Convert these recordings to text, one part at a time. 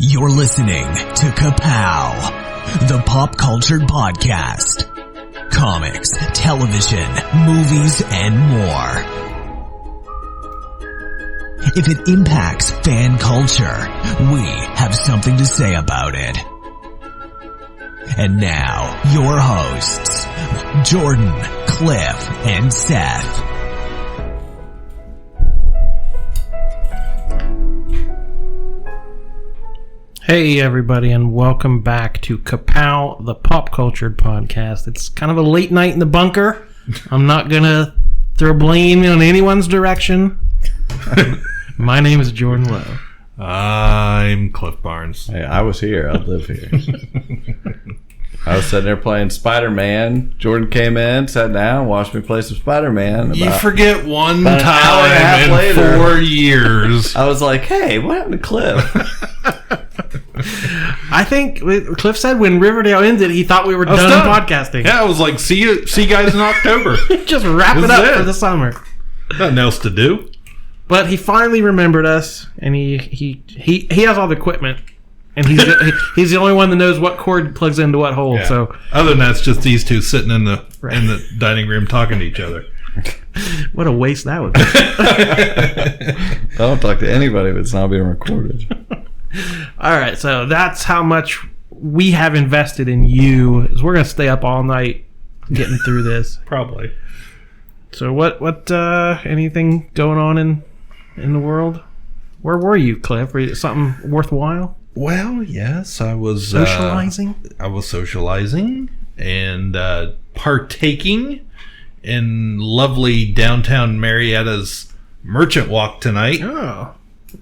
You're listening to Ka-Pow, the pop culture podcast. Comics, television, movies, and more. If it impacts fan culture, we have something to say about it. And now, your hosts, Jordan, Cliff, and Seth. Hey everybody, and welcome back to Ka-Pow, the pop culture podcast. It's kind of a late night in the bunker. I'm not gonna throw blame in anyone's direction. My name is Jordan Lowe. I'm Cliff Barnes. Hey, I was here. I live here. I was sitting there playing Spider-Man. Jordan came in, sat down, watched me play some Spider-Man. You forget one about an hour and a half time in later, 4 years. I was like, hey, what happened to Cliff? I think Cliff said when Riverdale ended, he thought we were done podcasting. Yeah, I was like, see you guys in October. Just wrap it up for the summer. Nothing else to do. But he finally remembered us, and he has all the equipment, and he's the only one that knows what cord plugs into what hole. Yeah. So other than that, it's just these two sitting in the dining room talking to each other. What a waste that would be. I don't talk to anybody if it's not being recorded. All right, so that's how much we have invested in you. Is we're gonna stay up all night getting through this. Probably. So what anything going on in the world? Where were you, Cliff? Were you something worthwhile? Well, yes, I was Socializing? I was socializing and partaking in lovely downtown Marietta's Merchant Walk tonight. Oh,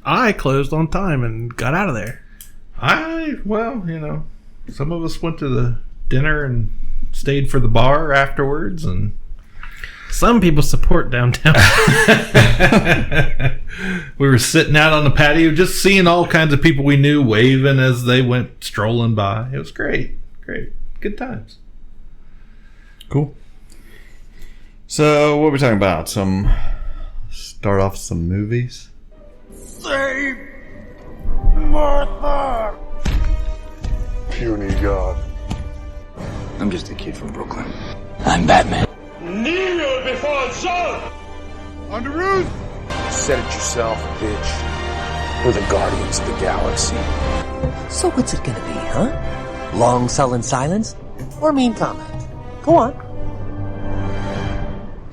I closed on time and got out of there. Some of us went to the dinner and stayed for the bar afterwards, and some people support downtown. we were sitting out on the patio just seeing all kinds of people we knew waving as they went strolling by. It was great. Good times. Cool. So, what are we talking about? Start off with some movies? Save Martha! Puny God. I'm just a kid from Brooklyn. I'm Batman. Kneel before Zod! On the roof! Said it yourself, bitch. We're the Guardians of the Galaxy. So what's it gonna be, huh? Long sullen silence? Or mean comment? Go on.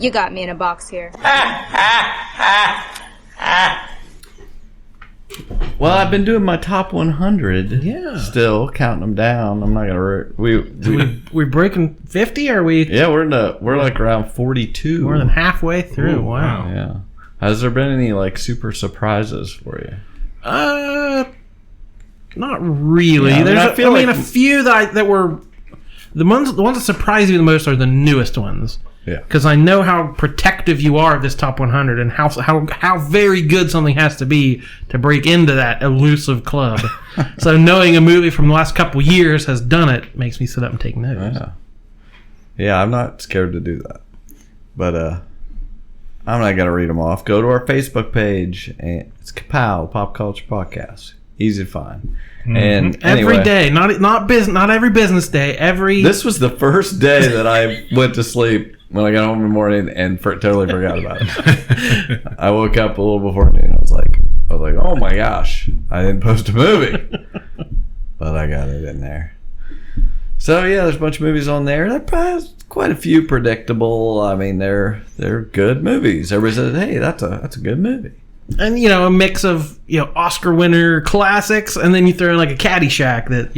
You got me in a box here. Well, I've been doing my top 100. Yeah. Still counting them down. I'm not gonna. We breaking 50? Or are we? Yeah, we're like around 42. More than halfway through. Ooh, wow. Yeah. Has there been any like super surprises for you? Not really. Yeah, I mean, a few that were the ones that surprise you the most are the newest ones. Yeah. Because I know how protective you are of this top 100 and how very good something has to be to break into that elusive club. So knowing a movie from the last couple years has done it makes me sit up and take notes. Yeah, I'm not scared to do that. But I'm not going to read them off. Go to our Facebook page. And it's Ka-Pow, Pop Culture Podcast. Easy to find. Mm-hmm. And anyway, every day, not every business day. This was the first day that I went to sleep when I got home in the morning and totally forgot about it. I woke up a little before noon. I was like, oh my gosh, I didn't post a movie, but I got it in there. So yeah, there's a bunch of movies on there. There probably quite a few predictable. I mean, they're good movies. Everybody says, hey, that's a good movie. And a mix of Oscar winner classics, and then you throw in like a Caddyshack that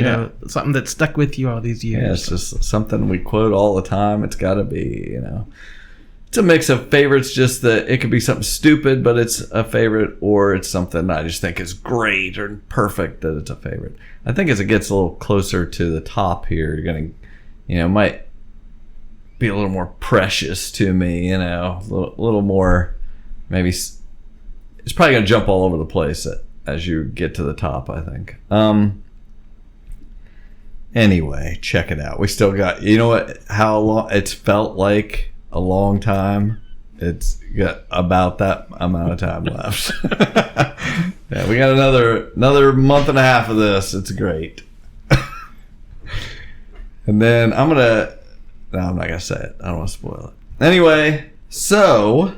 something that stuck with you all these years. Yeah, it's just something we quote all the time. It's got to be it's a mix of favorites. Just that it could be something stupid, but it's a favorite, or it's something I just think is great or perfect that it's a favorite. I think as it gets a little closer to the top here, you're gonna might be a little more precious to me. A little more maybe. It's probably going to jump all over the place as you get to the top, I think. Anyway, check it out. We still got, how long, it's felt like a long time. It's got about that amount of time left. Yeah, we got another month and a half of this. It's great. And then I'm not gonna say it. I don't want to spoil it. Anyway, so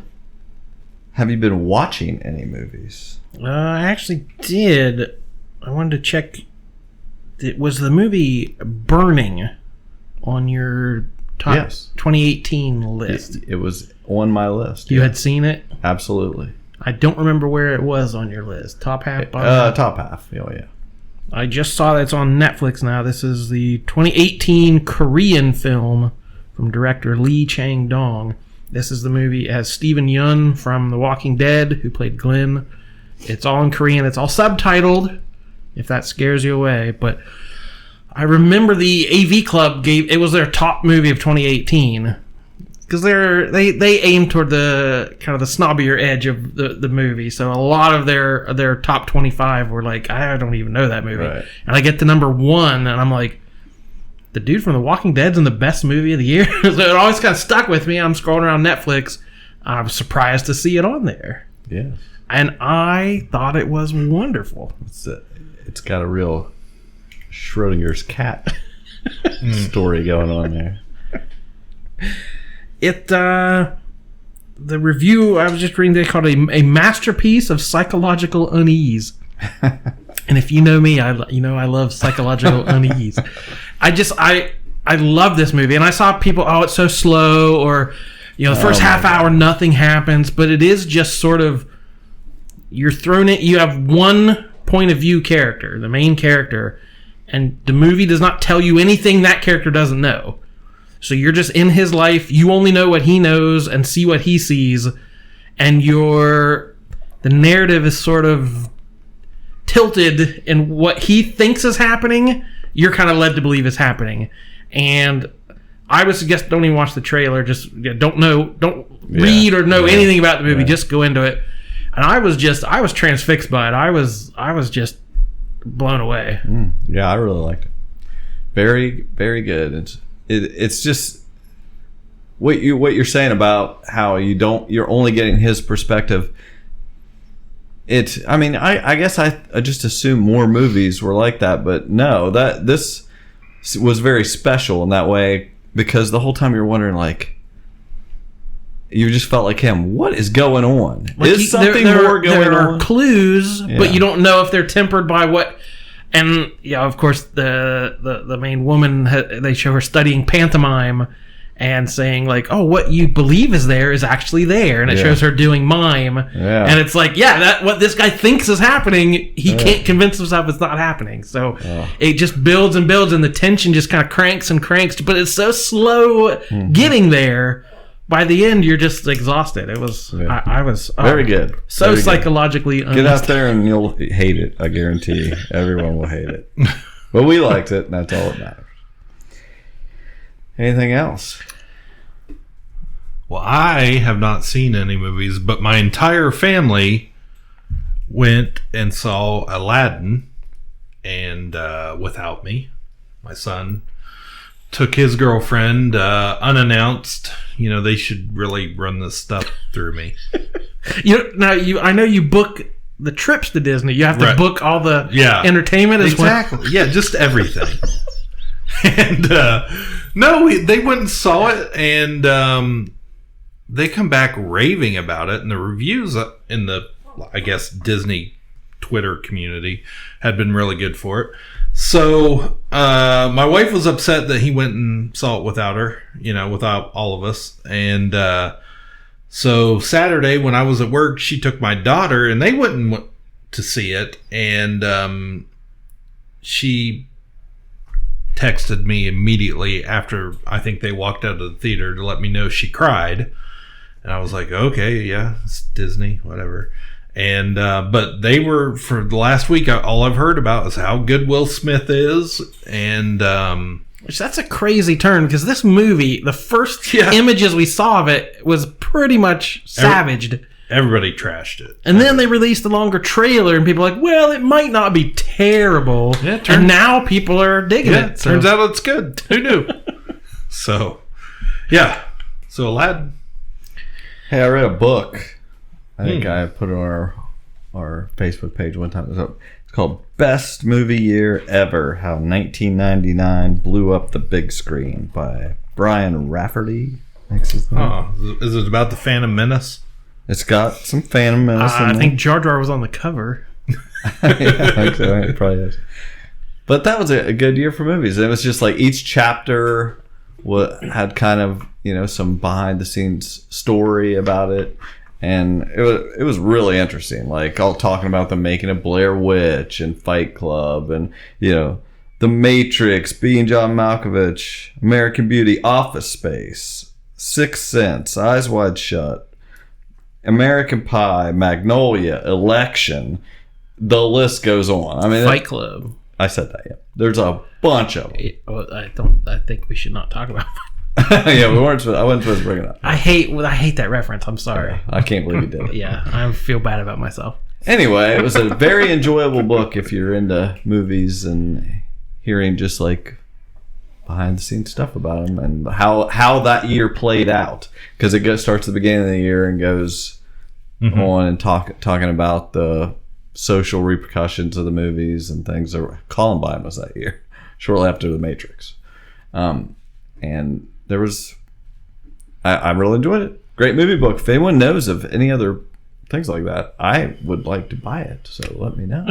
have you been watching any movies? I actually did. I wanted to check. It was the movie Burning on your top 2018 list. It was on my list. You had seen it? Absolutely. I don't remember where it was on your list. Top half? Bottom half? Top half. Oh, yeah. I just saw that it's on Netflix now. This is the 2018 Korean film from director Lee Chang-dong. This is the movie. It has Steven Yeun from The Walking Dead, who played Glenn. It's all in Korean. It's all subtitled, if that scares you away. But I remember the AV Club it was their top movie of 2018. Because they aim toward the kind of the snobbier edge of the movie, so a lot of their top 25 were like, I don't even know that movie, right. And I get to number 1, and I'm like, the dude from The Walking Dead's in the best movie of the year. So it always kind of stuck with me. I'm scrolling around Netflix, I was surprised to see it on there. Yeah, and I thought it was wonderful. It's got a real Schrodinger's cat story going on there. The review I was just reading, they called it a masterpiece of psychological unease. And if you know me, I love psychological unease. I love this movie, and I saw people, it's so slow, or the first half hour nothing happens, but it is just sort of, you're thrown in. You have one point of view character, the main character, and the movie does not tell you anything that character doesn't know. So you're just in his life. You only know what he knows and see what he sees. And the narrative is sort of tilted in what he thinks is happening. You're kind of led to believe is happening. And I would suggest don't even watch the trailer. Just don't read or know anything about the movie. Just go into it. And I was transfixed by it. I was just blown away. Yeah, I really liked it. Very, very good. It's just what you're saying about how you're only getting his perspective. I guess I just assumed more movies were like that, but no, this was very special in that way, because the whole time you're wondering, like, you just felt like him. What is going on? Like is something more going on? There are clues, but you don't know if they're tempered by what. And of course, the main woman, they show her studying pantomime and saying like, "Oh, what you believe is there is actually there," and it shows her doing mime. Yeah. And it's like, that what this guy thinks is happening, he can't convince himself it's not happening. So it just builds and builds, and the tension just kind of cranks and cranks. But it's so slow getting there. By the end, you're just exhausted. It was, I was very good. So very psychologically good. Get out there and you'll hate it. I guarantee everyone will hate it. But we liked it, and that's all that matters. Anything else? Well, I have not seen any movies, but my entire family went and saw Aladdin, and without me, my son took his girlfriend unannounced. They should really run this stuff through me. I know you book the trips to Disney. You have to book all the entertainment as well. Exactly. Yeah, just everything. And they went and saw it, and they come back raving about it. And the reviews in the, I guess, Disney Twitter community had been really good for it. So my wife was upset that he went and saw it without her, without all of us. And so Saturday when I was at work, she took my daughter, and they went to see it. And she texted me immediately after I think they walked out of the theater to let me know she cried. And I was like, okay, yeah, it's Disney, whatever. And but they were, for the last week, all I've heard about is how good Will Smith is. And which, that's a crazy turn, because this movie, the first images we saw of it was pretty much savaged. Everybody trashed it. And then they released a longer trailer, and people were like, well, it might not be terrible. And now people are digging it. Turns out it's good. Who knew? So So Aladdin. Hey, I read a book. I think I put it on our Facebook page one time. It's called Best Movie Year Ever, How 1999 Blew Up the Big Screen by Brian Rafferty. Is it about the Phantom Menace? It's got some Phantom Menace in I there. think Jar Jar was on the cover. Yeah, I think so. It probably is. But that was a good year for movies. It was just like each chapter had kind of, some behind the scenes story about it. And it was really interesting. Like all talking about the making of Blair Witch and Fight Club and, The Matrix, Being John Malkovich, American Beauty, Office Space, Sixth Sense, Eyes Wide Shut, American Pie, Magnolia, Election. The list goes on. I mean, Fight Club. I said that. Yeah, there's a bunch of them. I think we should not talk about. Yeah, I wasn't supposed to bring it up. I hate that reference. I'm sorry. I can't believe you did it. Yeah, I feel bad about myself. Anyway, it was a very enjoyable book if you're into movies and hearing just like behind the scenes stuff about them and how that year played out, because it starts at the beginning of the year and goes on and talking about the social repercussions of the movies and things. Columbine was that year, shortly after The Matrix, and there was I really enjoyed it. Great movie book. If anyone knows of any other things like that, I would like to buy it, so let me know.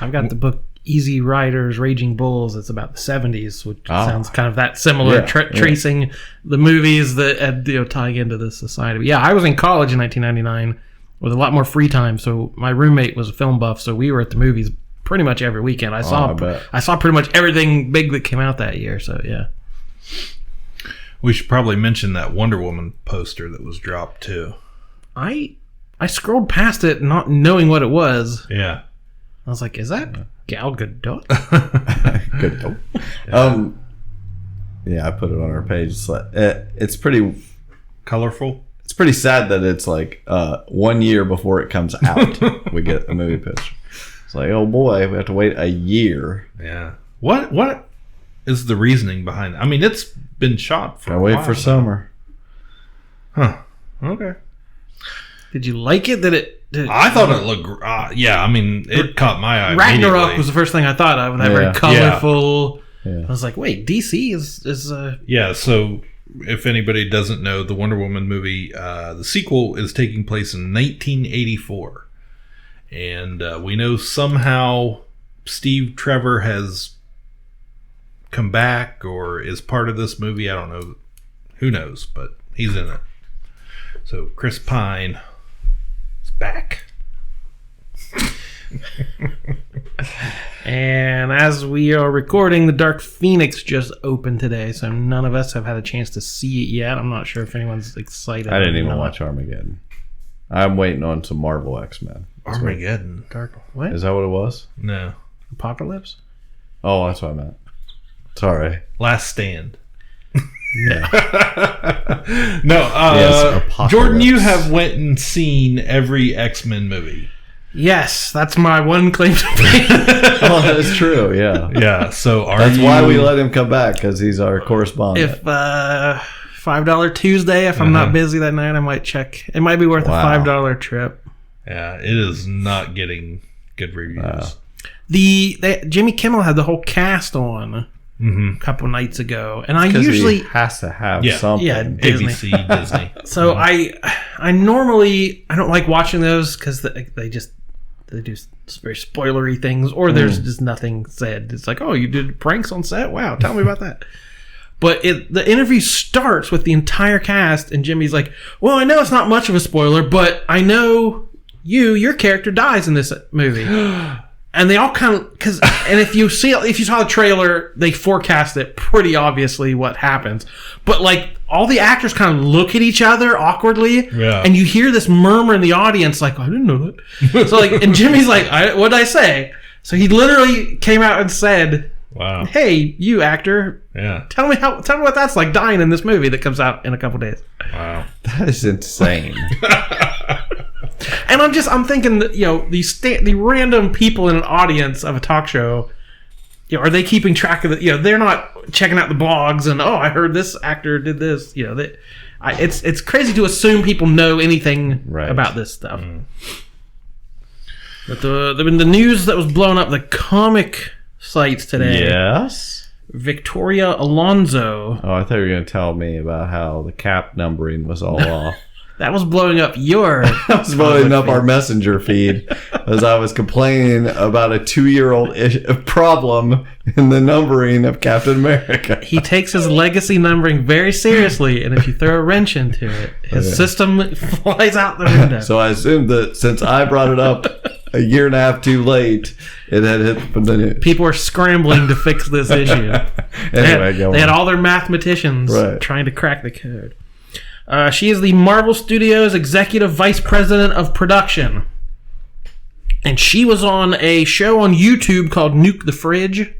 I've got the book Easy Riders, Raging Bulls. It's about the 70s, which sounds kind of that similar, tracing the movies that tying into the society. But yeah, I was in college in 1999 with a lot more free time, so my roommate was a film buff, so we were at the movies pretty much every weekend. I saw pretty much everything big that came out that year, so yeah. We should probably mention that Wonder Woman poster that was dropped too. I scrolled past it not knowing what it was. Yeah. I was like, is that Gal Gadot? Gadot. Yeah, I put it on our page. It's pretty colorful. It's pretty sad that it's like 1 year before it comes out, we get a movie picture. It's like, oh boy, we have to wait a year. Yeah. What is the reasoning behind it? I mean, it's been shot for a while. Wait for summer. Huh. Okay. Did you like it? I thought it looked. Yeah, I mean, it caught my eye. Ragnarok was the first thing I thought of. That very colorful. Yeah. I was like, wait, DC is. Yeah. So, if anybody doesn't know, the Wonder Woman movie, the sequel is taking place in 1984, and we know somehow Steve Trevor has come back or is part of this movie. I don't know. Who knows? But he's in it. So Chris Pine is back. And as we are recording, the Dark Phoenix just opened today, so none of us have had a chance to see it yet. I'm not sure if anyone's excited. I didn't even watch Armageddon. I'm waiting on some Marvel X-Men. Armageddon. What? Is that what it was? No. Apocalypse? Oh, that's what I meant. Sorry. Last Stand. Yeah. No, Jordan, you have went and seen every X-Men movie. Yes, that's my one claim to fame. Oh, that's true, yeah. Yeah, so that's why we let him come back, because he's our correspondent. If $5 Tuesday, if I'm not busy that night, I might check. It might be worth a $5 trip. Yeah, it is not getting good reviews. Jimmy Kimmel had the whole cast on a couple nights ago, and I usually has to have something. Yeah, Disney. ABC, Disney. So I normally I don't like watching those because they do very spoilery things, or there's just nothing said. It's like, oh, you did pranks on set? Wow, tell me about that. But the interview starts with the entire cast, and Jimmy's like, well, I know it's not much of a spoiler, but I know your character dies in this movie. And they all kind of, and if you saw the trailer, they forecast it pretty obviously what happens. But like all the actors kind of look at each other awkwardly, and you hear this murmur in the audience, like, oh, I didn't know that. So like, and Jimmy's like, what did I say? So he literally came out and said, "Wow, hey, you actor, tell me what that's like dying in this movie that comes out in a couple days." Wow, that is insane. And I'm thinking that, the random people in an audience of a talk show, are they keeping track of the, they're not checking out the blogs and, oh, I heard this actor did this, it's crazy to assume people know anything about this stuff. But the news that was blowing up the comic sites today. Yes. Victoria Alonso. Oh, I thought you were going to tell me about how the cap numbering was all off. That was blowing up your. I was blowing up our messenger feed as I was complaining about a 2-year-old problem in the numbering of Captain America. He takes his legacy numbering very seriously, and if you throw a wrench into it, his system flies out the window. So I assumed that since I brought it up a year and a half too late, it had hit the news. People are scrambling to fix this issue. Anyway, they had all their mathematicians trying to crack the code. She is the Marvel Studios Executive Vice President of Production. And she was on a show on YouTube called Nuke the Fridge.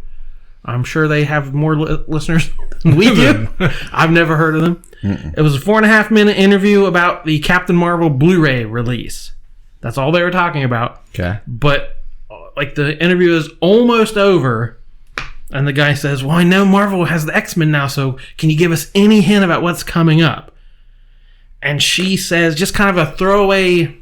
I'm sure they have more listeners than we do. I've never heard of them. It was a 4.5-minute interview about the Captain Marvel Blu-ray release. That's all they were talking about. Okay. But like the interview is almost over, and the guy says, well, I know Marvel has the X-Men now, so can you give us any hint about what's coming up? And she says, just kind of a throwaway,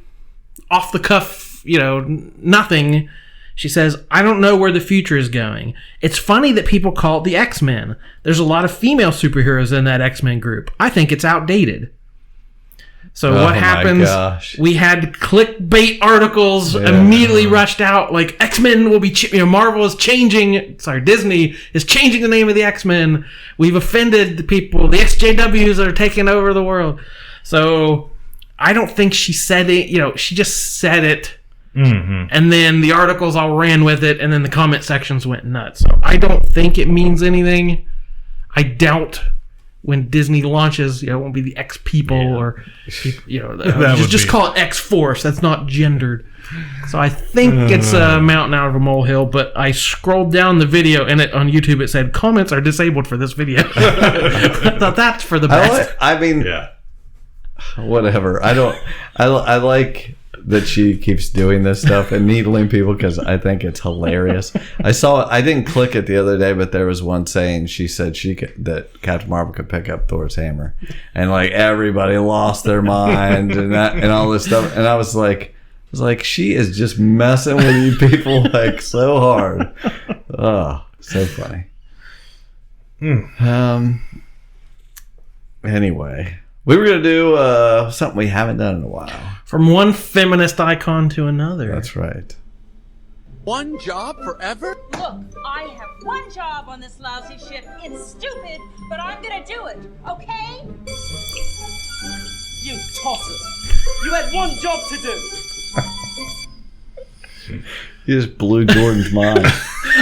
off the cuff, nothing. She says, I don't know where the future is going. It's funny that people call it the X-Men. There's a lot of female superheroes in that X-Men group. I think it's outdated. So what happens? We had clickbait articles immediately rushed out, like X-Men will be, Marvel is changing. Sorry, Disney is changing the name of the X-Men. We've offended the people. The SJWs are taking over the world. So I don't think she said it. She just said it, and then the articles all ran with it, and then the comment sections went nuts. So I don't think it means anything. I doubt. When Disney launches, it won't be the X people or, just call it X Force. That's not gendered. So I think it's a mountain out of a molehill. But I scrolled down the video and on YouTube it said comments are disabled for this video. I thought that's for the best. Whatever. I like that she keeps doing this stuff and needling people because I think it's hilarious. I didn't click it the other day, but there was one saying she said that Captain Marvel could pick up Thor's hammer, and like everybody lost their mind and all this stuff. And I was like, she is just messing with you people like so hard. Oh, so funny. Anyway, we were gonna do something we haven't done in a while. From one feminist icon to another. That's right. One job forever? Look, I have one job on this lousy ship. It's stupid, but I'm gonna do it, okay? You tossers! You had one job to do! You just blew Jordan's mind.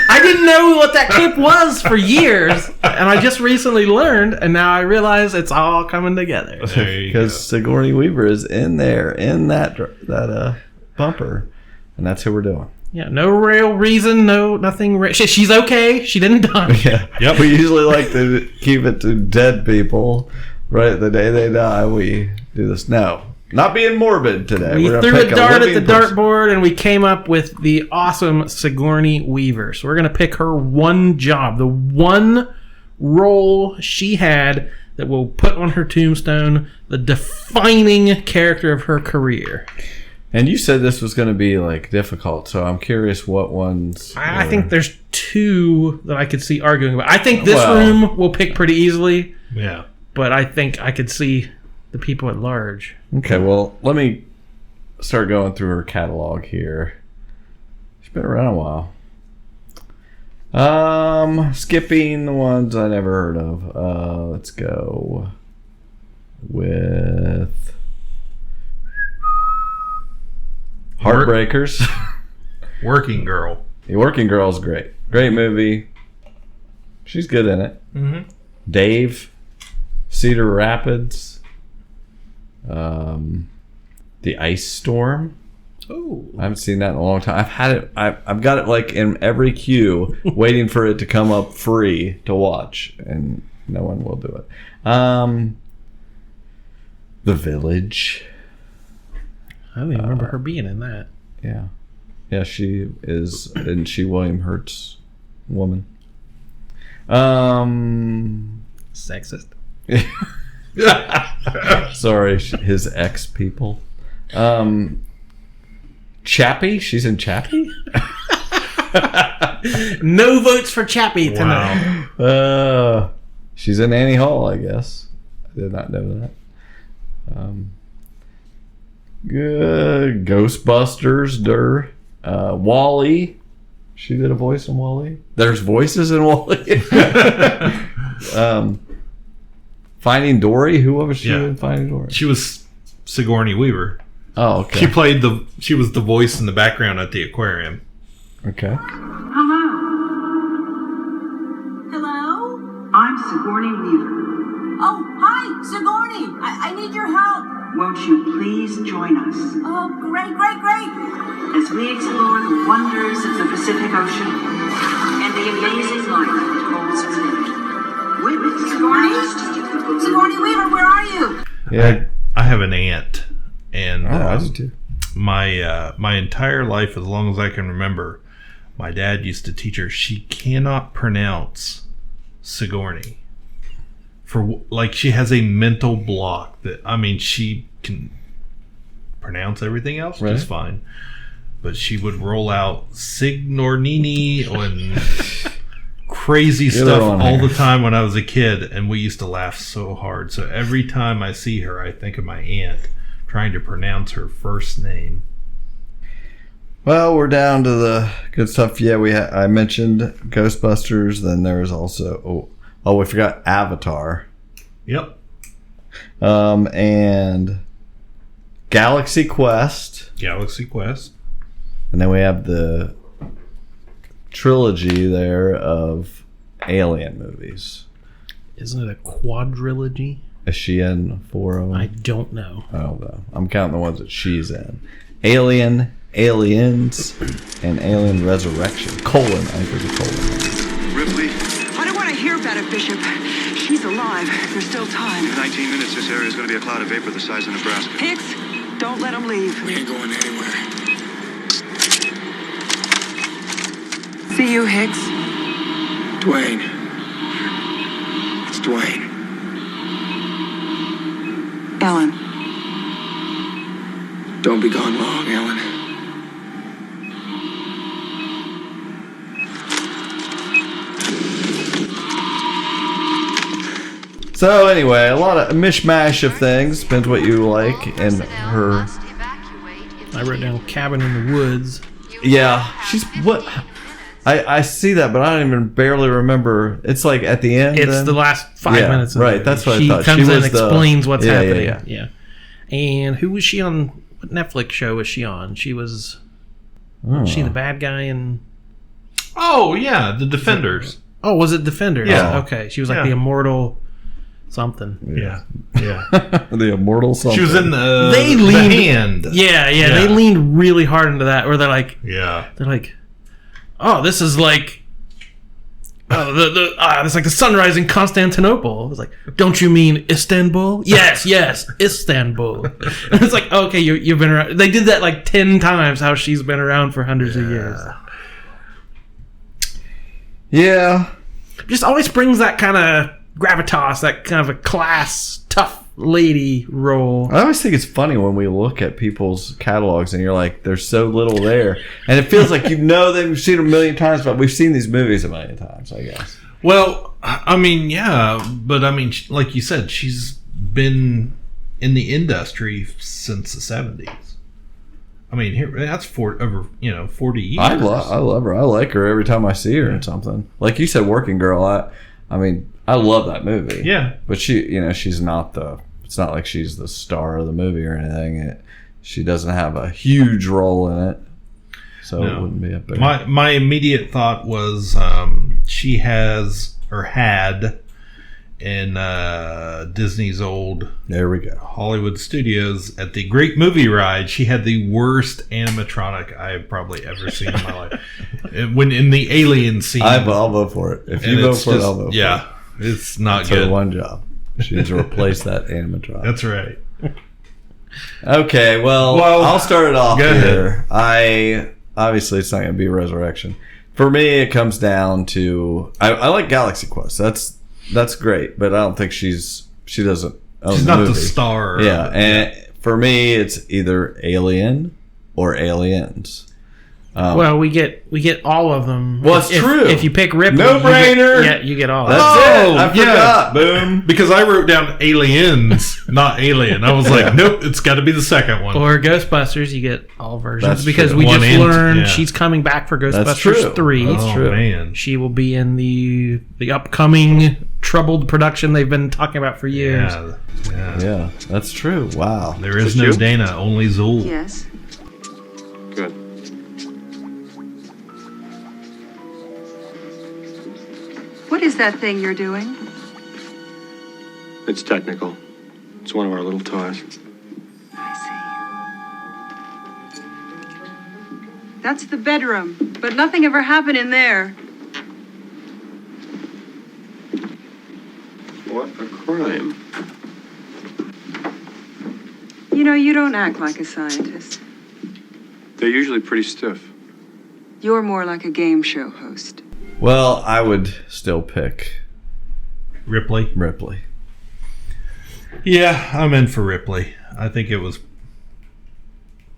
I didn't know what that clip was for years, and I just recently learned, and now I realize it's all coming together. Because Sigourney Weaver is in there, in that bumper, and that's who we're doing. Yeah, no real reason, nothing. She's okay. She didn't die. Yeah. Yep. We usually like to keep it to dead people. Right, the day they die, we do this. No. Not being morbid today. We threw a dart at the dartboard and we came up with the awesome Sigourney Weaver. So we're going to pick her one job, the one role she had that will put on her tombstone the defining character of her career. And you said this was going to be like difficult, so I'm curious what ones. I think there's two that I could see arguing about. I think this room will pick pretty easily. Yeah. But I think I could see the people at large. Okay, well, let me start going through her catalog here. She's been around a while. Skipping the ones I never heard of. Let's go with Heartbreakers. Working Girl. The Working Girl's great. Great movie. She's good in it. Mm-hmm. Dave. Cedar Rapids. The Ice Storm. Oh, I haven't seen that in a long time. I've had it. I've got it like in every queue, waiting for it to come up free to watch, and no one will do it. The Village. I don't even remember her being in that. Yeah, she is, and she William Hurt's woman. Sexist. Sorry, his ex people. Chappie? She's in Chappie? No votes for Chappie tonight. Wow. She's in Annie Hall, I guess. I did not know that. Good. Ghostbusters, Wall-E. She did a voice in Wall-E. There's voices in Wall-E. Finding Dory. Who was she in Finding Dory? She was Sigourney Weaver. Oh, okay. She was the voice in the background at the aquarium. Okay. Hello? I'm Sigourney Weaver. Oh, hi, Sigourney. I need your help. Won't you please join us Oh, great. as we explore the wonders of the Pacific Ocean and the amazing life it holds within? With Sigourney Weaver, where are you? Yeah. I have an aunt, and I do too. my entire life, as long as I can remember, my dad used to teach her she cannot pronounce Sigourney. She has a mental block that, she can pronounce everything else just fine, but she would roll out Signornini and crazy stuff all the time when I was a kid, and we used to laugh so hard. So every time I see her, I think of my aunt trying to pronounce her first name. Well, we're down to the good stuff. Yeah, I mentioned Ghostbusters. Then there was also we forgot Avatar. Yep. And Galaxy Quest. And then we have the trilogy there of Alien movies. Isn't it a quadrilogy? Is she in 4 of them? I don't know. I don't know. I'm counting the ones that she's in. Alien, Aliens, and Alien Resurrection. I think there's a colon. Ripley? I don't want to hear about it, Bishop. She's alive. There's still time. In 19 minutes, this area is going to be a cloud of vapor the size of Nebraska. Hicks, don't let him leave. We ain't going anywhere. See you, Hicks. Dwayne. It's Dwayne. Ellen. Don't be gone long, Ellen. So anyway, a lot of mishmash of things. Depends what you like. And her... I wrote down Cabin in the Woods. Yeah. She's... What... I see that, but I don't even barely remember. It's like at the end. It's the last 5 minutes of the movie. That's what she I thought. Comes she in was and explains what's happening. Yeah. And who was she on? What Netflix show was she on? She was she the bad guy in... Oh, yeah, The Defenders. Oh, was it Defenders? Yeah. Okay. She was like the immortal something. Yeah. The immortal something. She was in the Hand. Yeah. They leaned really hard into that, where they're like... Yeah. They're like... Oh, this is like... it's like the sunrise in Constantinople. It's like, don't you mean Istanbul? Yes, Istanbul. And it's like, okay, you've been around. They did that like 10 times, how she's been around for hundreds of years. Yeah. Just always brings that kind of gravitas, that kind of a class, tough lady role. I always think it's funny when we look at people's catalogs and you're like, there's so little there. And it feels like you've seen them a million times, but we've seen these movies a million times, I guess. Well, but like you said, she's been in the industry since the 70s. That's over 40 years. I love her. I like her every time I see her in something. Like you said, Working Girl. I love that movie. Yeah. But she's not it's not like she's the star of the movie or anything. She doesn't have a huge role in it. So it wouldn't be up there. My immediate thought was she has or had in Disney's old Hollywood Studios at the Great Movie Ride. She had the worst animatronic I have probably ever seen in my life. When in the alien scene, I'll vote for it. If you vote for it, I'll vote for it. Yeah, it's not That's good. her one job. She needs to replace that animatronic. That's right. Okay, well, I'll start it off here. Obviously, it's not going to be Resurrection. For me, it comes down to I like Galaxy Quest. That's great, but I don't think she doesn't own She's the not movie. the star. Yeah, and for me, it's either Alien or Aliens. Well, we get all of them. Well, it's true. If you pick Ripley, no-brainer. You get all. That's it. I forgot. Boom. Because I wrote down Aliens, not Alien. I was like, nope, it's got to be the second one. Or Ghostbusters, you get all versions. That's because true. we One just and- learned yeah. she's coming back for That's true. Ghostbusters 3. That's Oh, true. man. She will be in the upcoming troubled production they've been talking about for years. Yeah, that's true. Wow. There is no Dana, only Zool. Yes. Good. What is that thing you're doing? It's technical. It's one of our little toys. I see. That's the bedroom, but nothing ever happened in there. What a crime. You know, you don't act like a scientist. They're usually pretty stiff. You're more like a game show host. Well, I would still pick Ripley. Yeah, I'm in for Ripley. I think it was.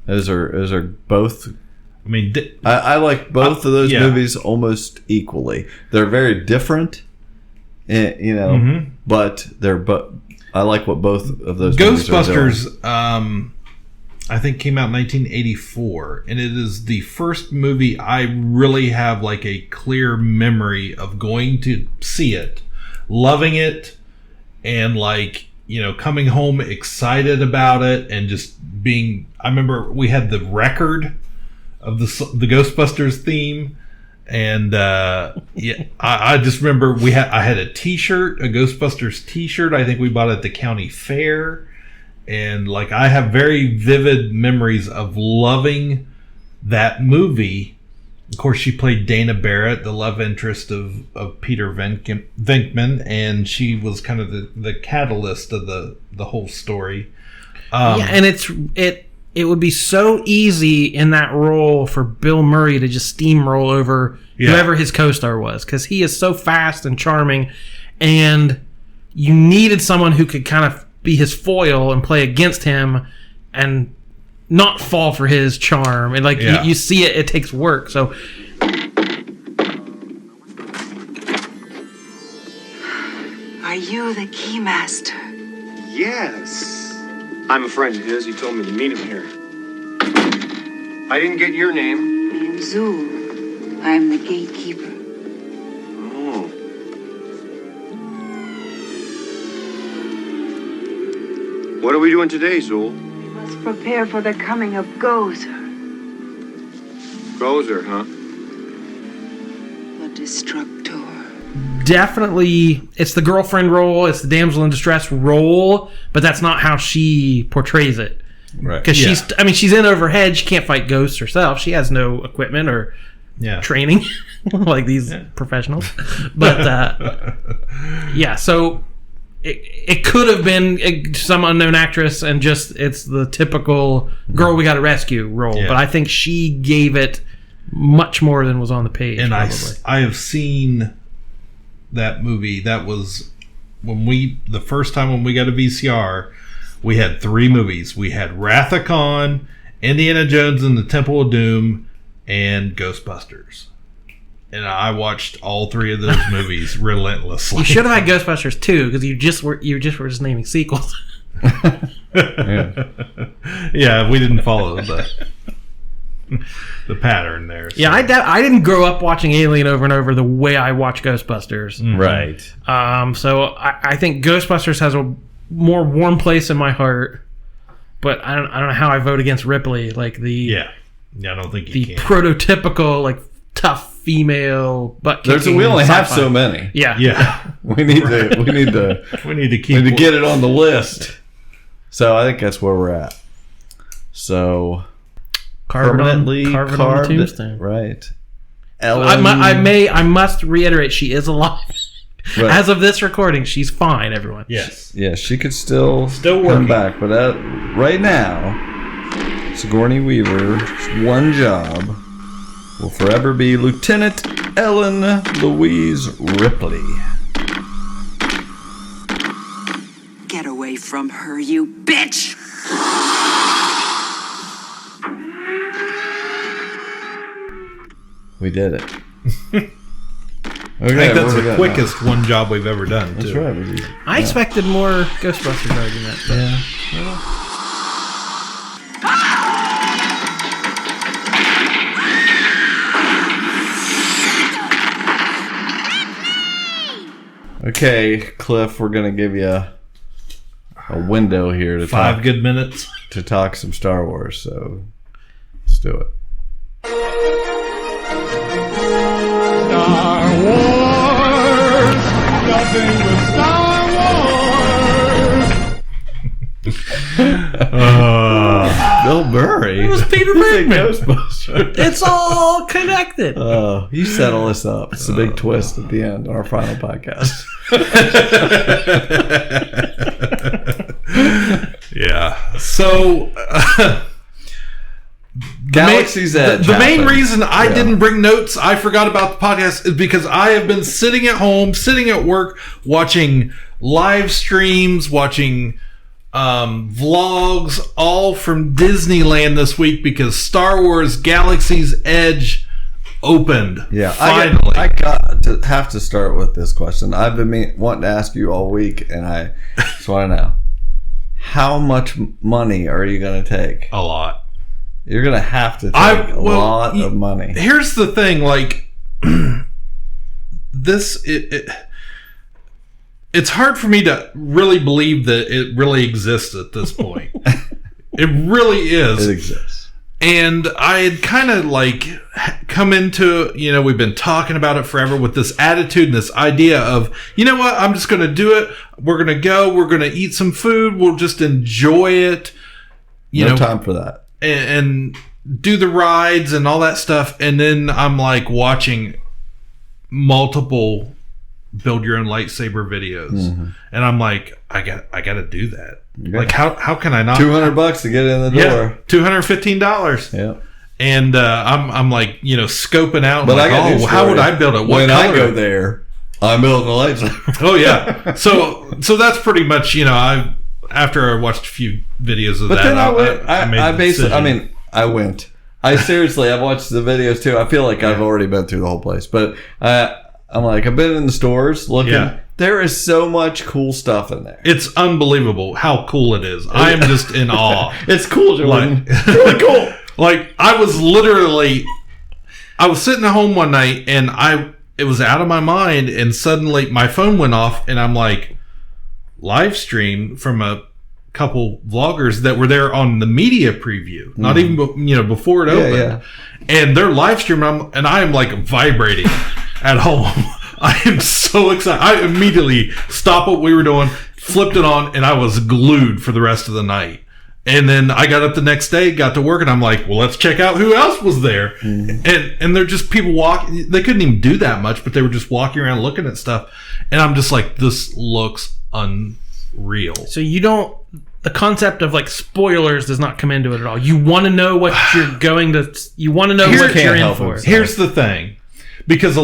Those are both. I mean, I like both of those yeah. movies almost equally. They're very different, but they're I like what both of those movies are doing. Ghostbusters, I think came out in 1984, and it is the first movie I really have like a clear memory of going to see it, loving it, and like, coming home excited about it, and just being. I remember we had the record of the Ghostbusters theme, and I just remember I had a T-shirt, a Ghostbusters T-shirt. I think we bought it at the county fair. And like I have very vivid memories of loving that movie. Of course, she played Dana Barrett, the love interest of Peter Venkman, and she was kind of the catalyst of the whole story. And it would be so easy in that role for Bill Murray to just steamroll over whoever his co-star was, because he is so fast and charming, and you needed someone who could kind of be his foil and play against him and not fall for his charm. And like you see it takes work. So Are you the keymaster? Yes. I'm a friend of his. He told me to meet him here. I didn't get your name. Name's Zool. I'm the gatekeeper. Oh. What are we doing today, Zool? We must prepare for the coming of Gozer, Gozer, huh? the Destructor. definitely it's the girlfriend role, it's the damsel in distress role, but that's not how she portrays it. Right. Because she's in over her head. She can't fight ghosts herself. She has no equipment or training like these professionals. But so it could have been some unknown actress, and just it's the typical girl we got to rescue role. Yeah. But I think she gave it much more than was on the page. And probably. I have seen that movie. That was the first time when we got a VCR. We had 3 movies. We had Wrath of Khan, Indiana Jones and the Temple of Doom, and Ghostbusters. And I watched all 3 of those movies relentlessly. You should have had Ghostbusters 2 because you just were just naming sequels. Yeah, we didn't follow the pattern there. So. Yeah, I didn't grow up watching Alien over and over the way I watch Ghostbusters. Mm-hmm. Right. So I think Ghostbusters has a more warm place in my heart, but I don't know how I vote against Ripley. Like I don't think you can. Prototypical like tough female butt kicking. We only have sci-fi. so many. Yeah. we need to get it on the list. So I think that's where we're at. So permanently carved on the tombstone. Right. Ellen. I must reiterate, she is alive. Right. As of this recording, she's fine, everyone. Yes. Yeah, she could still working. come back. But right now, Sigourney Weaver's one job will forever be Lieutenant Ellen Louise Ripley. Get away from her, you bitch! We did it. I think that's the quickest one job we've ever done. That's too. right. I expected more Ghostbusters argument. But Okay, Cliff, we're going to give you a window here to 5 good minutes to talk some Star Wars. So let's do it. Star Wars, nothing but Star Wars. Bill Murray. it was Peter Bergman. Ghostbusters. It's all connected. You set all this up. It's a big twist at the end on our final podcast. Yeah. So, Galaxy's Edge. The main reason I didn't bring notes, I forgot about the podcast, is because I have been sitting at home, sitting at work, watching live streams, watching vlogs, all from Disneyland this week because Star Wars Galaxy's Edge opened. Yeah, finally. I have to start with this question. I've been wanting to ask you all week, and I just want to know, how much money are you going to take? A lot. You're going to have to take a lot of money. Here's the thing, like, it's hard for me to really believe that it really exists at this point. It really is. It exists. And I had kind of like come into, we've been talking about it forever with this attitude and this idea of, you know what, I'm just going to do it. We're going to go. We're going to eat some food. We'll just enjoy it. No time for that. And do the rides and all that stuff. And then I'm like watching multiple build your own lightsaber videos, and I'm like, I got to do that. Yeah. Like, how can I not? $200 to get in the door. Yeah, $215. Yeah, and I'm like, scoping out. But like, how would I build it? When I go there, I'm building a lightsaber. Oh yeah, so that's pretty much after I watched a few videos of that. But then I went. I seriously, I've watched the videos too. I feel like I've already been through the whole place, but I'm like, I've been in the stores looking. Yeah. There is so much cool stuff in there. It's unbelievable how cool it is. I am just in awe. It's cool, Jordan. It's really cool. Like, I was sitting at home one night and it was out of my mind, and suddenly my phone went off and I'm like, live stream from a couple vloggers that were there on the media preview, not even before it opened, and they're live streaming, and I am like vibrating at home. I am so excited. I immediately stopped what we were doing, flipped it on, and I was glued for the rest of the night. And then I got up the next day, got to work, and I'm like, well, let's check out who else was there. And they're just people walking. They couldn't even do that much, but they were just walking around looking at stuff. And I'm just like, this looks unreal. So the concept of like spoilers does not come into it at all. You want to know what you're going to, you want to know what you're in for. Here's the thing, because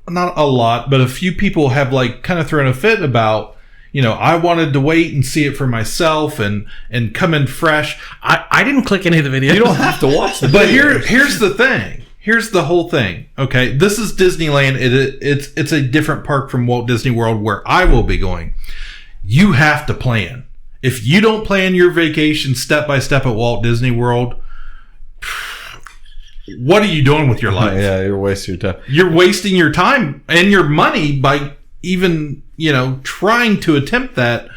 not a lot, but a few people have like kind of thrown a fit about, I wanted to wait and see it for myself and come in fresh. I didn't click any of the videos. You don't have to watch the videos. But here's the thing. Here's the whole thing. Okay, this is Disneyland. It's a different park from Walt Disney World where I will be going. You have to plan. If you don't plan your vacation step by step at Walt Disney World, what are you doing with your life? Yeah, you're wasting your time. You're wasting your time and your money by even, trying to attempt that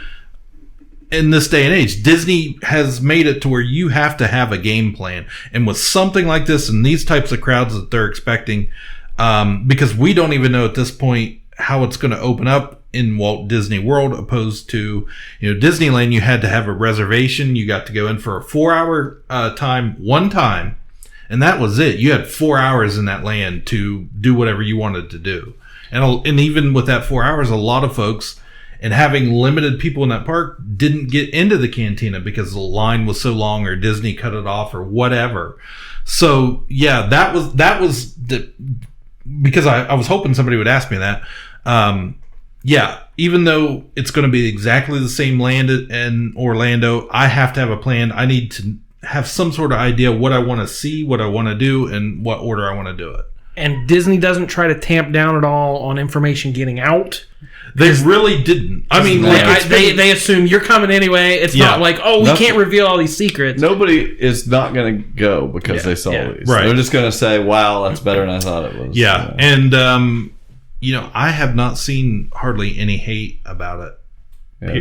in this day and age. Disney has made it to where you have to have a game plan. And with something like this and these types of crowds that they're expecting, because we don't even know at this point how it's going to open up in Walt Disney World, opposed to, Disneyland, you had to have a reservation. You got to go in for a 4-hour time, one time. And that was it. You had 4 hours in that land to do whatever you wanted to do. And even with that 4 hours, a lot of folks, and having limited people in that park, didn't get into the cantina because the line was so long, or Disney cut it off, or whatever. So yeah, that was because I was hoping somebody would ask me that. Yeah, even though it's going to be exactly the same land in Orlando, I have to have a plan. I need to have some sort of idea what I want to see, what I want to do, and what order I want to do it. and Disney doesn't try to tamp down at all on information getting out. They really didn't. I mean, like, they assume you're coming anyway. It's not like, oh, we can't reveal all these secrets. Nobody is not going to go because they saw these. Right. They're just going to say, wow, that's better than I thought it was. Yeah. And, I have not seen hardly any hate about it.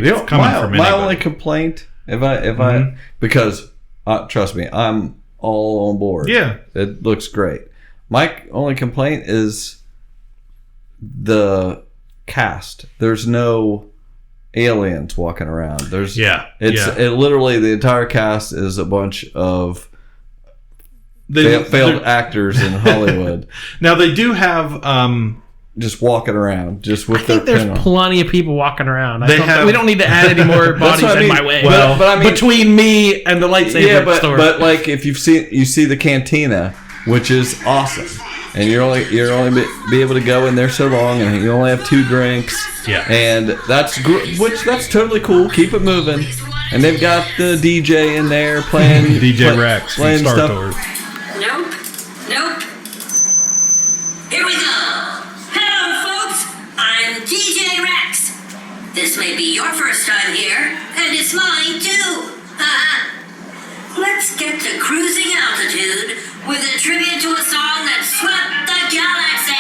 Yeah. My only complaint, because trust me, I'm all on board. Yeah. It looks great. My only complaint is the cast. There's no aliens walking around. It literally, the entire cast is a bunch of failed actors in Hollywood. Now they do have just walking around, just with I think there's plenty of people walking around. We don't need to add any more bodies in my way. Well, but I mean, between me and the lightsaber store. But like if you see the cantina, which is awesome. And you're only be able to go in there so long, and you only have 2 drinks. Yeah, and that's totally cool. Keep it moving. And they've got the DJ in there playing DJ Rex playing from Star stuff. Tours. Nope. Here we go. Hello, folks. I'm DJ Rex. This may be your first time here, and it's mine too. Let's get to cruising altitude with a tribute to a song that swept the galaxy.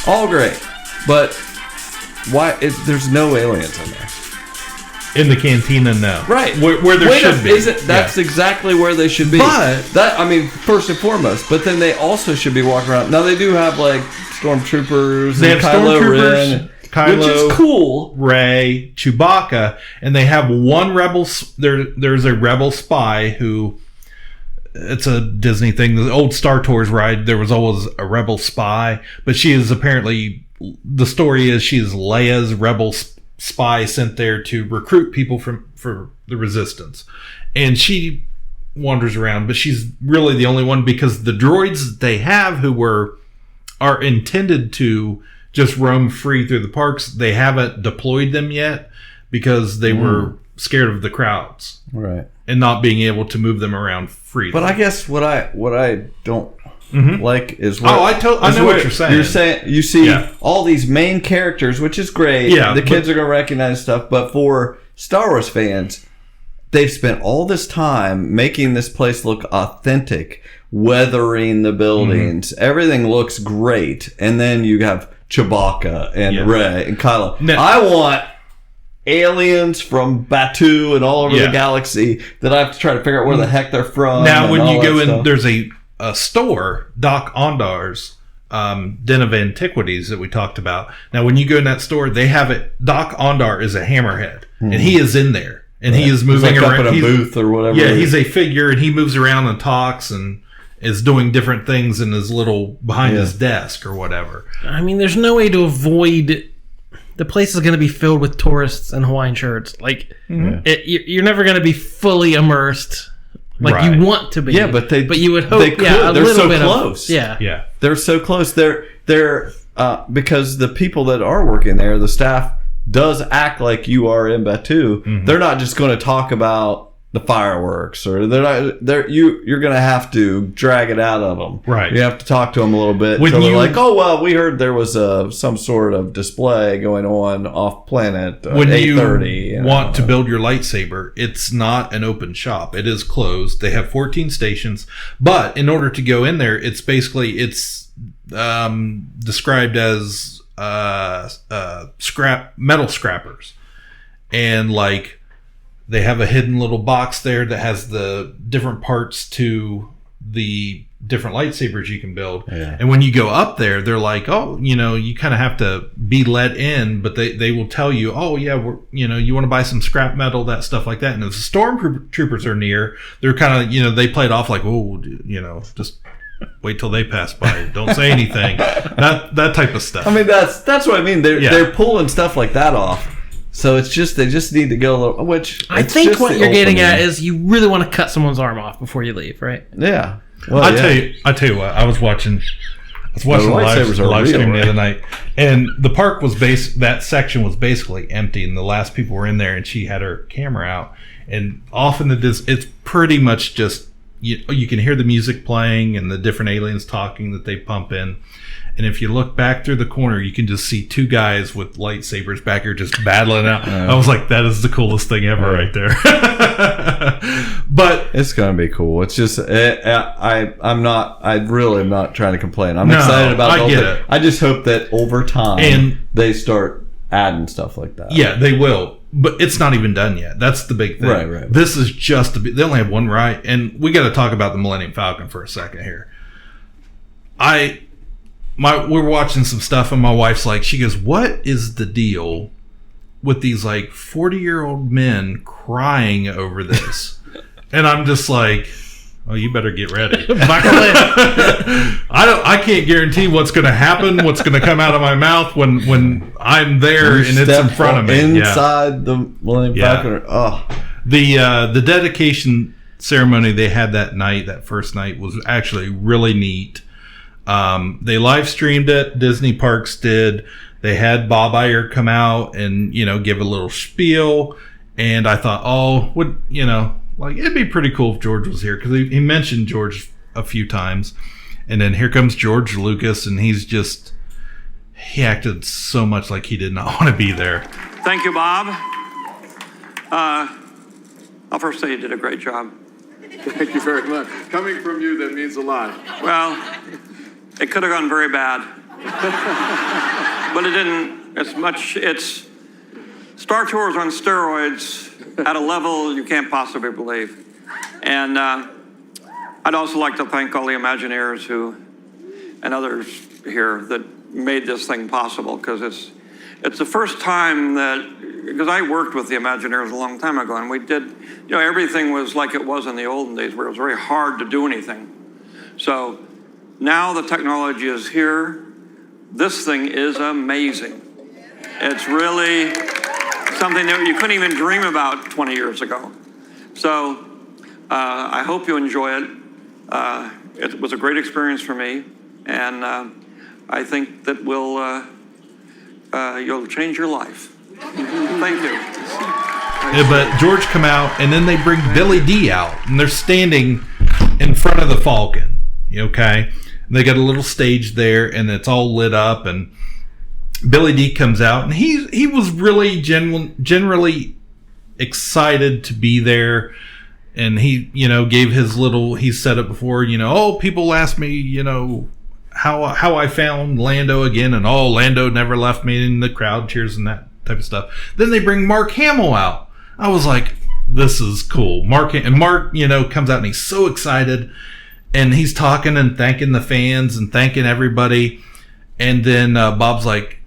All great, but why? There's no aliens in there. In the cantina, no. Right, where there should be. That's exactly where they should be. But first and foremost. But then they also should be walking around. Now they do have like stormtroopers. They and have Kylo stormtroopers. Ren. Kylo, which is cool. Rey, Chewbacca, and they have one rebel. There's a rebel spy who. It's a Disney thing. The old Star Tours ride, there was always a rebel spy, but she is apparently. The story is she is Leia's rebel spy sent there to recruit people for the Resistance, and she wanders around, but she's really the only one because the droids that they have are intended to just roam free through the parks. They haven't deployed them yet because they were scared of the crowds, right, and not being able to move them around freely. But I guess what I don't like is what, I know what you're saying. You're saying you see all these main characters, which is great. Yeah, the kids are going to recognize stuff, but for Star Wars fans, they've spent all this time making this place look authentic, weathering the buildings. Everything looks great, and then you have Chewbacca and Rey and Kylo. No. I want aliens from Batu and all over the galaxy that I have to try to figure out where the heck they're from. Now, when you go in, there's a store, Doc Ondar's Den of Antiquities that we talked about. Now, when you go in that store, they have it. Doc Ondar is a hammerhead, and he is in there, and he is moving around. Up in a booth or whatever. Yeah, he's a figure, and he moves around and talks and is doing different things in his little behind his desk or whatever. I mean, there's no way to avoid. The place is going to be filled with tourists in Hawaiian shirts. Like, you're never going to be fully immersed like you want to be. Yeah, but you would hope. They could. They're so close. Yeah. They're so close. They're because the people that are working there, the staff does act like you are in Batu. They're not just going to talk about the fireworks, or you're going to have to drag it out of them. Right. You have to talk to them a little bit. When they're like, oh, well, we heard there was some sort of display going on off planet. When 8:30, you want to build your lightsaber, it's not an open shop. It is closed. They have 14 stations, but in order to go in there, it's described as metal scrappers, and like. They have a hidden little box there that has the different parts to the different lightsabers you can build. Yeah. And when you go up there, they're like, oh, you kind of have to be let in, but they will tell you, oh, yeah, you want to buy some scrap metal, that stuff like that. And if the stormtroopers are near, they're kind of, they play it off like, oh, just wait till they pass by. Don't say anything. that type of stuff. I mean, that's what I mean. They're pulling stuff like that off. So it's just they just need to go a little. Which I think what you're getting at is you really want to cut someone's arm off before you leave, right? Yeah. Well, I tell you what. I was watching was watching the live stream the right? other night, and the park was that section was basically empty, and the last people were in there, and she had her camera out, and off in the it's pretty much just you can hear the music playing and the different aliens talking that they pump in. And if you look back through the corner, you can just see two guys with lightsabers back here just battling out. I was like, that is the coolest thing ever right there. But it's going to be cool. It's just, I really am not trying to complain. I'm excited about the whole thing. I just hope that over time they start adding stuff like that. Yeah, they will. But it's not even done yet. That's the big thing. Right. This is just, they only have one ride. And we got to talk about the Millennium Falcon for a second here. We're watching some stuff, and my wife's like, she goes, what is the deal with these like 40-year-old men crying over this? And I'm just like, oh, you better get ready. I can't guarantee what's going to happen, what's going to come out of my mouth when I'm there and it's in front of me. Inside the Millennium Falcon. Oh. The dedication ceremony they had that first night, was actually really neat. They live streamed it. Disney Parks did. They had Bob Iger come out and, give a little spiel. And I thought, it'd be pretty cool if George was here, because he mentioned George a few times. And then here comes George Lucas, and he acted so much like he did not want to be there. Thank you, Bob. I'll first say you did a great job. Thank you very much. Coming from you, that means a lot. Well, it could have gone very bad. But it didn't. It's Star Tours on steroids at a level you can't possibly believe. And I'd also like to thank all the Imagineers and others here that made this thing possible, because it's the first time because I worked with the Imagineers a long time ago, and we did, everything was like it was in the olden days, where it was very hard to do anything. So now the technology is here. This thing is amazing. It's really something that you couldn't even dream about 20 years ago. So I hope you enjoy it. It was a great experience for me, and I think that you'll change your life. Thank you. But George come out, and then they bring Billy D out, and they're standing in front of the Falcon. Okay, and they got a little stage there, and it's all lit up, and Billy D comes out, and he was really generally excited to be there, and he gave his little, he said it before, people ask me how I found Lando again, and Lando never left me, in the crowd cheers and that type of stuff. Then they bring Mark Hamill out. I was like, this is cool. Mark comes out, and he's so excited, and he's talking and thanking the fans and thanking everybody. And then Bob's like,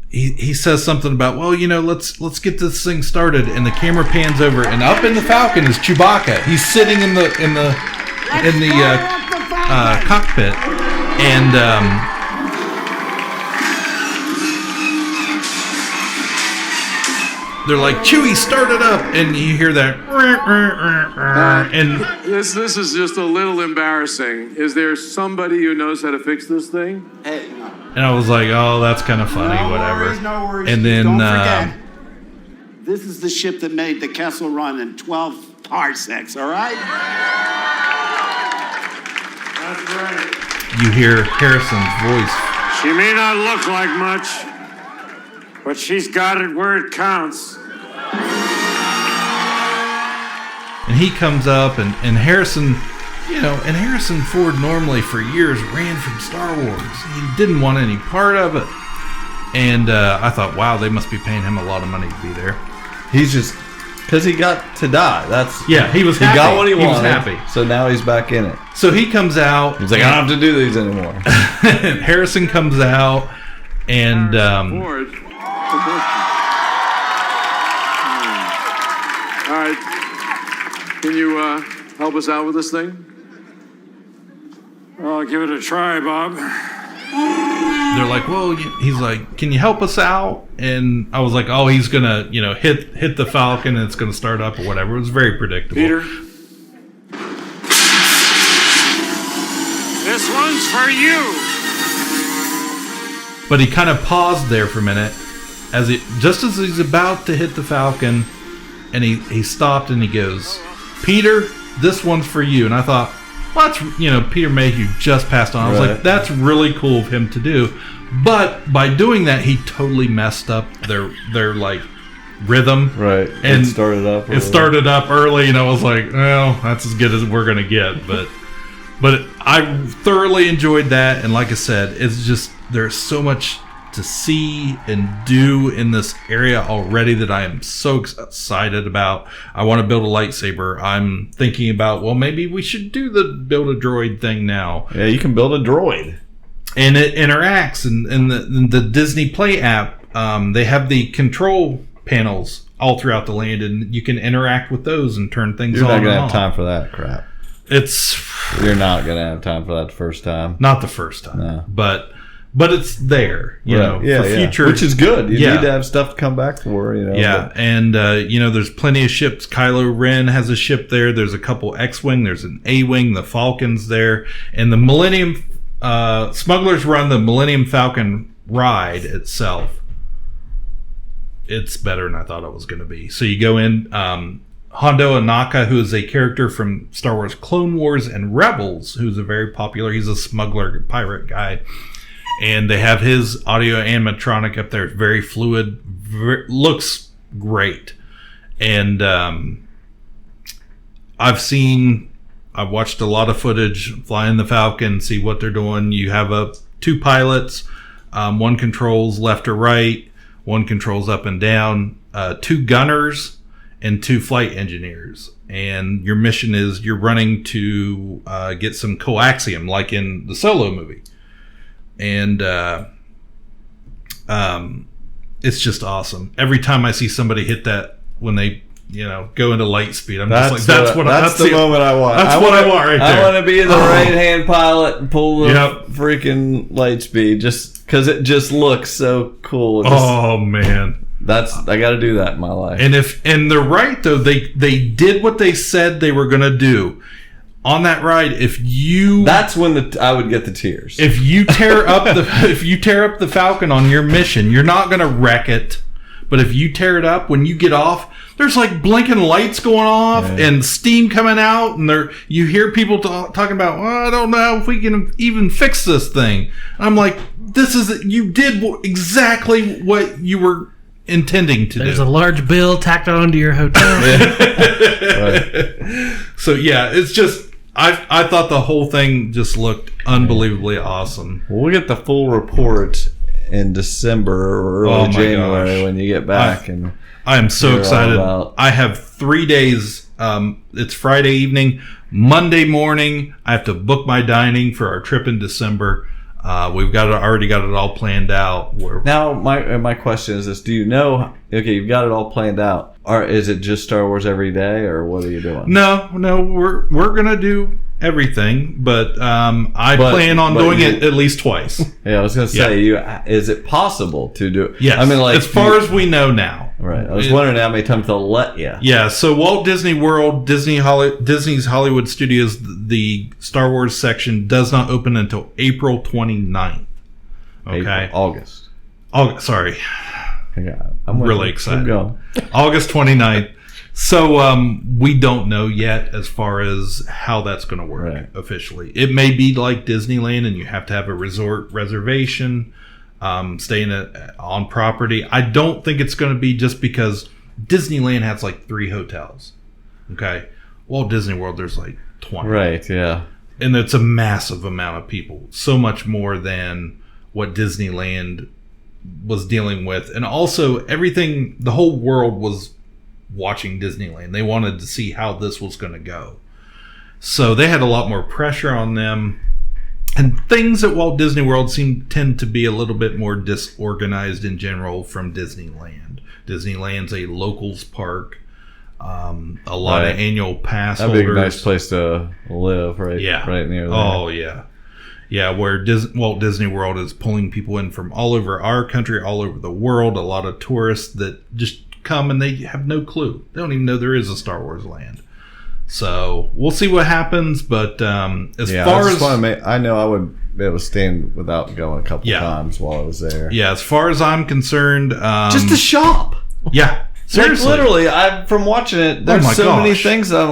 he says something about, let's get this thing started. And the camera pans over, and up in the Falcon is Chewbacca. He's sitting in the cockpit, and they're like, Chewie, start it up, and you hear that, and this is just a little embarrassing. Is there somebody who knows how to fix this thing? And I was like, oh, that's kind of funny, whatever. No worries. And then Don't forget, this is the ship that made the Kessel Run in 12 parsecs, all right? That's right. You hear Harrison's voice. She may not look like much, but she's got it where it counts. And he comes up, and Harrison, and Harrison Ford normally for years ran from Star Wars. He didn't want any part of it. And I thought, wow, they must be paying him a lot of money to be there. He's just, because he got to die. He was happy. He got what he wanted. Was happy. So now he's back in it. So he comes out. He's like, I don't have to do these anymore. Harrison comes out, and Ford. All right. Can you help us out with this thing? I'll give it a try, Bob. They're like, well, he's like, can you help us out? And I was like, oh, he's gonna, hit the Falcon, and it's gonna start up or whatever. It was very predictable. Peter, this one's for you. But he kind of paused there for a minute, just as he's about to hit the Falcon, and he stopped and he goes, "Peter, this one's for you." And I thought, well, that's, Peter Mayhew just passed on. I was like, that's really cool of him to do. But by doing that, he totally messed up their like rhythm. Right. And it started up early. It started up early, and I was like, well, that's as good as we're gonna get. But I thoroughly enjoyed that, and like I said, it's just there's so much to see and do in this area already that I am so excited about. I want to build a lightsaber. I'm thinking about, well, maybe we should do the build a droid thing now. Yeah, you can build a droid. And it interacts. And in the Disney Play app, they have the control panels all throughout the land, and you can interact with those and turn things on. You're not going to have off. time for that crap. You're not going to have time for that the first time. Not the first time. No. But it's there, for future, which is good. You need to have stuff to come back for, Yeah, and there's plenty of ships. Kylo Ren has a ship there. There's a couple X-wing. There's an A-wing. The Falcon's there, and the Millennium Smugglers Run, the Millennium Falcon ride itself. It's better than I thought it was going to be. So you go in. Hondo Ohnaka, who is a character from Star Wars Clone Wars and Rebels, who's he's a smuggler pirate guy. And they have his audio animatronic up there. It's very fluid. Looks great. And I've watched a lot of footage flying the Falcon, see what they're doing. You have two pilots. One controls left or right. One controls up and down. Two gunners and two flight engineers. And your mission is you're running to get some coaxium, like in the Solo movie. And it's just awesome. Every time I see somebody hit that when they go into light speed, I'm just like, that's the moment I want. That's what I want right there. I want to be the right hand pilot and pull the freaking light speed just because it just looks so cool. Oh man, I got to do that in my life. And they're right though. They did what they said they were going to do. On that ride, that's when I would get the tears. If you tear up the Falcon on your mission, you're not going to wreck it. But if you tear it up, when you get off, there's like blinking lights going off and steam coming out, and you hear people talking about, I don't know if we can even fix this thing. I'm like, you did exactly what you were intending to do. There's a large bill tacked onto your hotel. Right. So yeah, it's just. I thought the whole thing just looked unbelievably awesome. We'll get the full report in December or early January when you get back. I am so excited. I have 3 days. It's Friday evening. Monday morning, I have to book my dining for our trip in December. We've already got it all planned out. Now, my question is this: do you know? Okay, you've got it all planned out. Is it just Star Wars every day, or what are you doing? No, we're gonna do everything, but I plan on doing it at least twice. Yeah, I was gonna say, is it possible to do it? Yes. I mean, like as far as we know now. Right. I was wondering how many times they'll let you. Yeah. So Walt Disney World, Disney's Hollywood Studios, the Star Wars section does not open until April 29th. Okay. August. Sorry. I'm really excited. Go. August 29th. So we don't know yet as far as how that's going to work officially. It may be like Disneyland, and you have to have a resort reservation, staying on property. I don't think it's going to be just because Disneyland has like 3 hotels. Okay. Walt Disney World, there's like 20. Right, yeah. And it's a massive amount of people. So much more than what Disneyland was dealing with. And also everything, the whole world was watching Disneyland. They wanted to see how this was going to go. So they had a lot more pressure on them. And things at Walt Disney World tend to be a little bit more disorganized in general from Disneyland. Disneyland's a locals park. A lot of annual pass holders. That'd be a nice place to live, right? Yeah. Right near there. Oh, yeah. Yeah, where Walt Disney World is pulling people in from all over our country, all over the world. A lot of tourists that just come and they have no clue. They don't even know there is a Star Wars land. So we'll see what happens. But I know I would be able to stand without going a couple times while I was there. Yeah, as far as I'm concerned, just the shop. Yeah, seriously. Like literally, from watching it, there's many things that I'm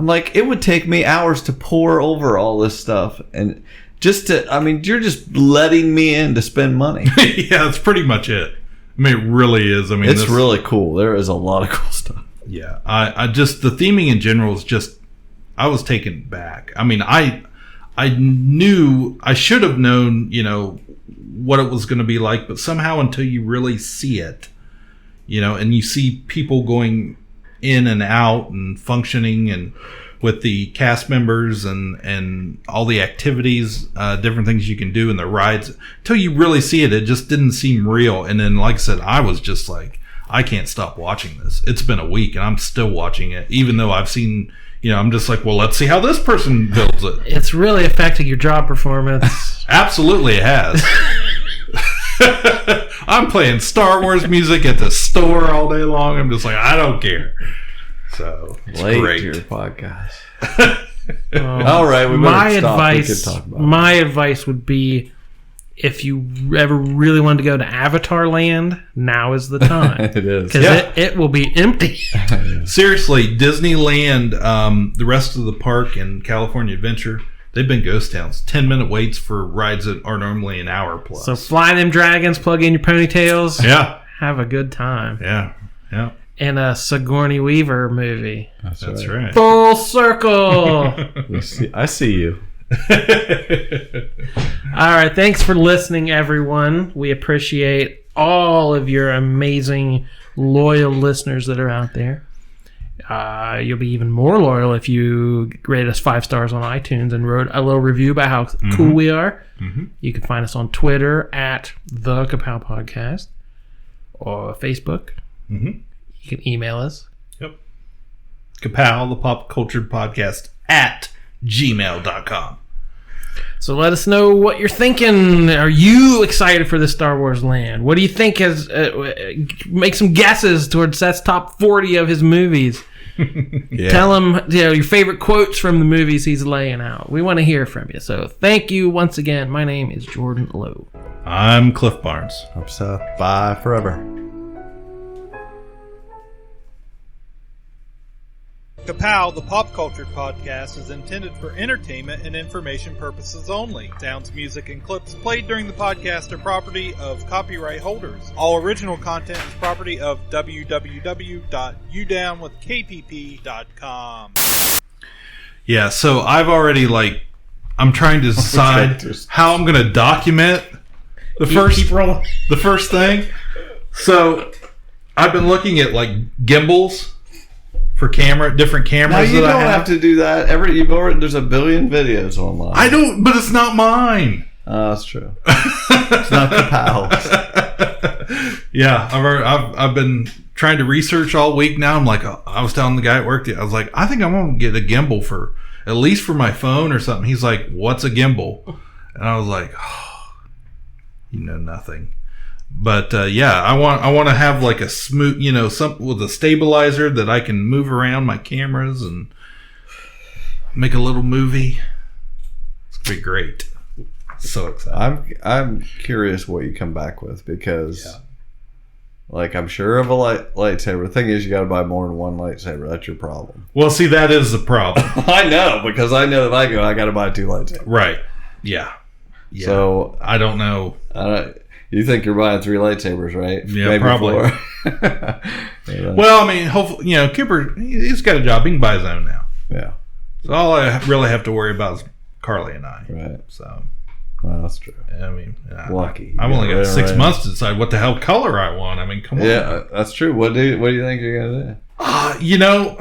like, it would take me hours to pour over all this stuff, and you're just letting me in to spend money. Yeah, that's pretty much it. I mean, it really is. I mean, it's really cool. There is a lot of cool stuff. Yeah, I just the theming in general is just, I was taken back. I mean, I knew, I should have known, what it was going to be like, but somehow until you really see it, and you see people going in and out and functioning and with the cast members and all the activities, different things you can do in the rides, until you really see it, it just didn't seem real. And then, like I said, I was just like, I can't stop watching this. It's been a week and I'm still watching it, even though I've seen, I'm just like, well, let's see how this person builds it. It's really affecting your job performance. Absolutely, it has. I'm playing Star Wars music at the store all day long. I'm just like, I don't care. So it's great. To your podcast. All right, we better stop. We could talk about my advice would be, if you ever really wanted to go to Avatar Land, now is the time. It is. Because it will be empty. Seriously, Disneyland, the rest of the park and California Adventure, they've been ghost towns. 10-minute waits for rides that are normally an hour plus. So fly them dragons, plug in your ponytails. Yeah. Have a good time. Yeah. Yeah. In a Sigourney Weaver movie. That's right. Full circle. I see you. All right, thanks for listening, everyone. We appreciate all of your amazing loyal listeners that are out there. You'll be even more loyal if you rate us 5 stars on iTunes and wrote a little review about how cool we are. You can find us on Twitter at the Ka-Pow Podcast or Facebook. You can email us. Yep. Ka-Pow, the Pop Cultured Podcast at gmail.com. So let us know what you're thinking. Are you excited for the Star Wars Land? What do you think? Make some guesses towards Seth's top 40 of his movies. Yeah. Tell him your favorite quotes from the movies he's laying out. We want to hear from you. So thank you once again. My name is Jordan Lowe. I'm Cliff Barnes. I'm Seth. Bye forever. Ka-Pow, the Pop Culture Podcast, is intended for entertainment and information purposes only. Sounds, music, and clips played during the podcast are property of copyright holders. All original content is property of www.udownwithkpp.com. Yeah, so I've already, I'm trying to decide how I'm going to document the first thing. So I've been looking at, gimbals for different cameras. No, you don't have to do that. There's a billion videos online. I don't, but it's not mine. That's true. It's not Ka-Pow's. Yeah, I've been trying to research all week now. I'm like, I was telling the guy at work, I was like, I think I'm gonna get a gimbal for at least for my phone or something. He's like, what's a gimbal? And I was like, you know nothing. But yeah, I want to have a smooth, something with a stabilizer that I can move around my cameras and make a little movie. It's gonna be great. So excited. I'm curious what you come back with, because I'm sure of a lightsaber. The thing is, you got to buy more than one lightsaber. That's your problem. Well, see, that is the problem. I know, because I know if I go, I got to buy 2 lightsabers. Right. Yeah. So I don't know. You think you're buying 3 lightsabers, right? Yeah, maybe probably. 4. Well, I mean, hopefully, Cooper, he's got a job. He can buy his own now. Yeah. So all I really have to worry about is Carly and I. Right. So. Well, that's true. I mean, lucky. I've only got 6 months to decide what the hell color I want. I mean, come on. Yeah, that's true. What do you think you're gonna do?